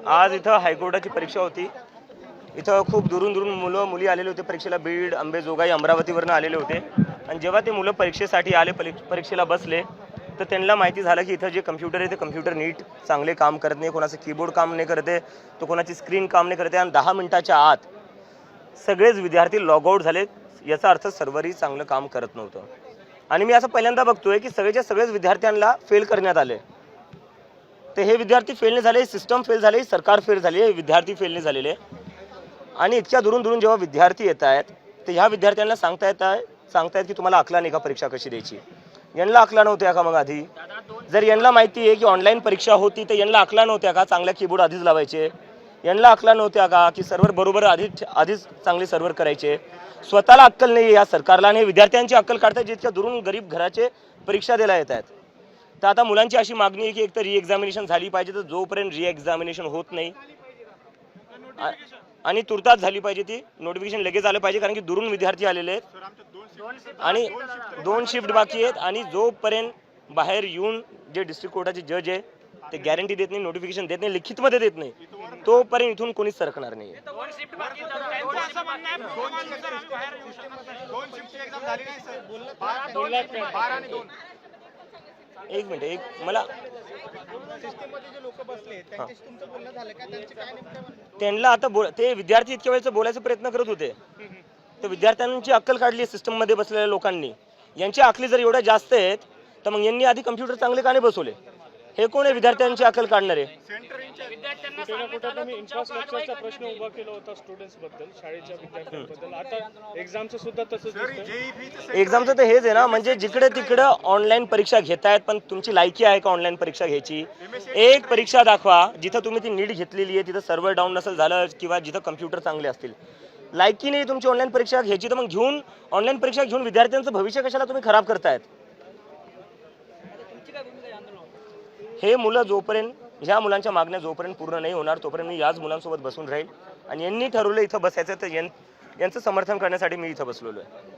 आज इथं हायकोर्टाची परीक्षा होती। इथं खूप दुरून दुरून मुलं मुली आलेले होते परीक्षेला। बीड, अंबेजोगाई, अमरावतीवरून आलेले होते आणि जेव्हा ते मुलं परीक्षेसाठी आले, परीक्षेला बसले, तर त्यांना माहिती झालं की इथं जे कम्प्युटर आहे ते कम्प्युटर नीट चांगले काम करत नाही, कोणाचं कीबोर्ड काम नाही करते, तो कोणाची स्क्रीन काम नाही करते आणि 10 मिनिटाच्या आत सगळेच विद्यार्थी लॉग आउट झाले। याचा अर्थ सर्व्हरही चांगलं काम करत नव्हतं आणि मी असं पहिल्यांदा बघतोय की सगळेच विद्यार्थ्यांना फेल करण्यात आले। ते हे विद्यार्थी फेल नाही झाले, सिस्टम फेल झाले, सरकार फेल झाली, हे विद्यार्थी फेल नाही झालेले। आणि इतक्या दुरून दुरून जेव्हा विद्यार्थी येत आहेत तर ह्या विद्यार्थ्यांना सांगतायत की तुम्हाला आकला नाही का परीक्षा कशी द्यायची। यांना आकला नव्हत्या का? मग आधी जर यांना माहिती आहे की ऑनलाईन परीक्षा होती तर यांना आकला नव्हत्या का चांगल्या कीबोर्ड आधीच लावायचे? यांना आकला नव्हत्या का की सर्व्हर बरोबर आधीच चांगले सर्व्हर करायचे? स्वतःला अक्कल नाही या सरकारला आणि विद्यार्थ्यांची अक्कल काढतात जितक्या दुरून गरीब घराचे परीक्षा द्यायला येत आहेत। तर आता मुलांची अशी मागणी आहे की एक तर री एक्झामिनेशन झाली पाहिजे, तर जोपर्यंत री एक्झामिनेशन होत नाही आणि तुर्तास झाली पाहिजे, ती नोटिफिकेशन लगेच आलं पाहिजे, कारण की दुरून विद्यार्थी आलेले आहेत आणि 2 शिफ्ट बाकी आहेत आणि जोपर्यंत बाहेर येऊन जे डिस्ट्रिक्ट कोर्टाचे जज आहे ते गॅरंटी देत नाही, नोटिफिकेशन देत नाही, लिखितमध्ये देत नाही, तोपर्यंत इथून कोणीच सरकणार नाही। एक मिनिट, मला त्यांना आता ते विद्यार्थी इतक्या वेळेचा बोलायचा प्रयत्न करत होते, तर विद्यार्थ्यांची अक्कल काढली सिस्टम मध्ये बसलेल्या लोकांनी। यांची अकली जर एवढ्या जास्त आहेत तर मग यांनी आधी कम्प्युटर चांगले का नाही बसवले? हे कोण आहे विद्यार्थ्यांची अक्कल काढणारे? इन्फ्रास्ट्रक्चरचा प्रश्न उभा केला होता स्टुडंट्स बद्दल, शाळेच्या विद्यार्थ्यांबद्दल। आता एक्झामचं सुद्धा तसंच एक्झामचं तर हेच आहे ना, म्हणजे जिकडे तिकडे ऑनलाईन परीक्षा घेतायत, पण तुमची लायकी आहे का ऑनलाईन परीक्षा घ्यायची? एक परीक्षा दाखवा जिथं तुम्ही ती नीट घेतलेली आहे, तिथं सर्व्हर डाऊन नसेल झालं किंवा जिथं कम्प्युटर चांगले असतील। लायकी नाही तुमची ऑनलाईन परीक्षा घ्यायची, तर मग ऑनलाईन परीक्षा घेऊन विद्यार्थ्यांचं भविष्य कशाला तुम्ही खराब करतायत? हे मुलं जोपर्यंत ह्या मुलांच्या मागण्या जोपर्यंत पूर्ण नाही होणार तोपर्यंत मी याच मुलांसोबत बसून राहील आणि यांनी ठरवलं इथं बसायचं तर यांचं समर्थन करण्यासाठी मी इथं बसलेलो आहे।